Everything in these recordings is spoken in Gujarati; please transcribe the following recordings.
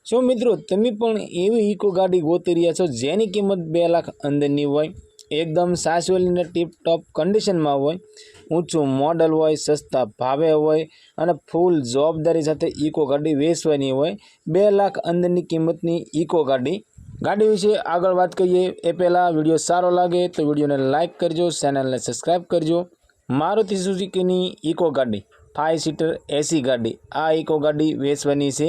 શું મિત્રો તમે પણ એવી ઇકો ગાડી ગોતી રહ્યા છો જેની કિંમત 2 લાખ અંદરની હોય, એકદમ સાચવેલીને ટીપ ટોપ કન્ડિશનમાં હોય, ઊંચું મોડલ હોય, સસ્તા ભાવે હોય અને ફૂલ જવાબદારી સાથે ઇકો ગાડી વેચવાની હોય, 2 લાખ અંદરની કિંમતની ઇકો ગાડી વિશે આગળ વાત કરીએ એ પહેલાં વિડીયો સારો લાગે તો વિડીયોને લાઇક કરજો, ચેનલને સબસ્ક્રાઈબ કરજો। મારુતિ સુઝુકીની ઇકો ગાડી 5 સીટર એસી ગાડી, આ ઇકો ગાડી વેચવાની છે।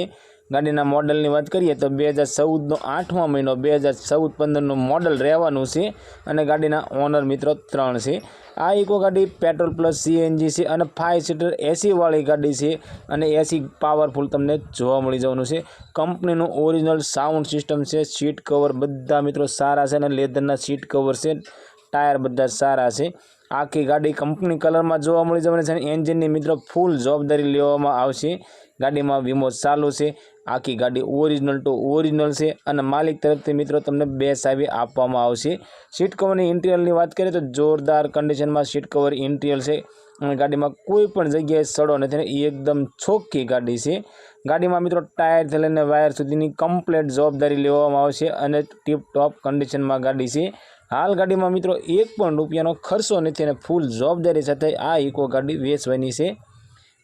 ગાડીના મોડલની વાત કરીએ તો 2014નો 8મા મહિનો 2014-15નું મોડલ રહેવાનું છે અને ગાડીના ઓનર મિત્રો 3 છે। આ ઇકો ગાડી પેટ્રોલ પ્લસ સીએનજી છે અને 5 સીટર એસીવાળી ગાડી છે અને એસી પાવરફુલ તમને જોવા મળી જવાનું છે। કંપનીનું ઓરિજિનલ સાઉન્ડ સિસ્ટમ છે, સીટ કવર બધા મિત્રો સારા છે અને લેધરના સીટ કવર છે, ટાયર બધા સારા છે। આખી ગાડી કંપની કલરમાં જોવા મળી જવાની છે અને એન્જિનની મિત્રો ફૂલ જવાબદારી લેવામાં આવશે। ગાડીમાં વીમો ચાલુ છે, આખી ગાડી ઓરિજિનલ ટુ ઓરિજિનલ છે અને માલિક તરફથી મિત્રો તમને 2 ચાવી આપવામાં આવશે। સીટ કવરની ઇન્ટિરિયરની વાત કરીએ તો જોરદાર કન્ડિશનમાં સીટ કવર ઇન્ટિરિયર છે અને ગાડીમાં કોઈ પણ જગ્યાએ સડો નથી, એકદમ ચોખ્ખી ગાડી છે। ગાડીમાં મિત્રો ટાયરથી લઈને વાયર સુધીની કમ્પ્લેટ જવાબદારી લેવામાં આવશે અને ટીપ ટોપ કન્ડિશનમાં ગાડી છે। હાલ ગાડીમાં મિત્રો 1 પણ રૂપિયાનો ખર્ચો નથી અને ફૂલ જવાબદારી સાથે આ ઇકો ગાડી વેચવાની છે।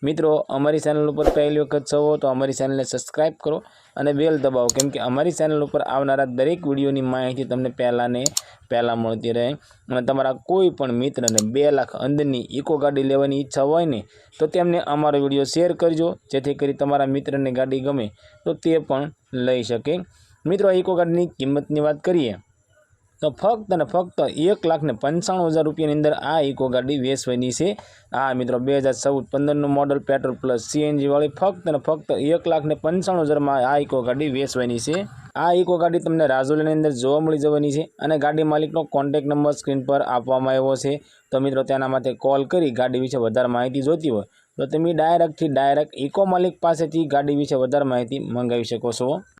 મિત્રો અમારી ચેનલ ઉપર પહેલી વખત છો તો અમારી ચેનલને સબસ્ક્રાઈબ કરો અને બેલ દબાવો, કેમ કે અમારી ચેનલ ઉપર આવનારા દરેક વિડીયોની માહિતી તમને પહેલાં મળતી રહે। અને તમારા કોઈ પણ મિત્રને 2 લાખ અંદરની ઇકો ગાડી લેવાની ઈચ્છા હોય ને તો તેમને અમારો વિડીયો શેર કરજો, જેથી કરી તમારા મિત્રને ગાડી ગમે તો તે પણ લઈ શકે। મિત્રો ઇકો ગાડીની કિંમતની વાત કરીએ તો ફક્ત અને ફક્ત 1,95,000 રૂપિયાની અંદર આ ઇકો ગાડી વેચવાની છે। આ મિત્રો 2014-15નું મોડલ પેટ્રોલ પ્લસ સીએનજી વાળી ફક્ત અને ફક્ત 1,95,000માં આ ઇકો ગાડી વેચવાની છે। આ ઇકો ગાડી તમને રાજુલાની અંદર જોવા મળી જવાની છે અને ગાડી માલિકનો કોન્ટેક્ટ નંબર સ્ક્રીન પર આપવામાં આવ્યો છે, તો મિત્રો તેના માટે કોલ કરી ગાડી વિશે વધારે માહિતી જોતી હોય તો તમે ડાયરેક્ટ ઇકો માલિક પાસેથી ગાડી વિશે વધારે માહિતી મંગાવી શકો છો।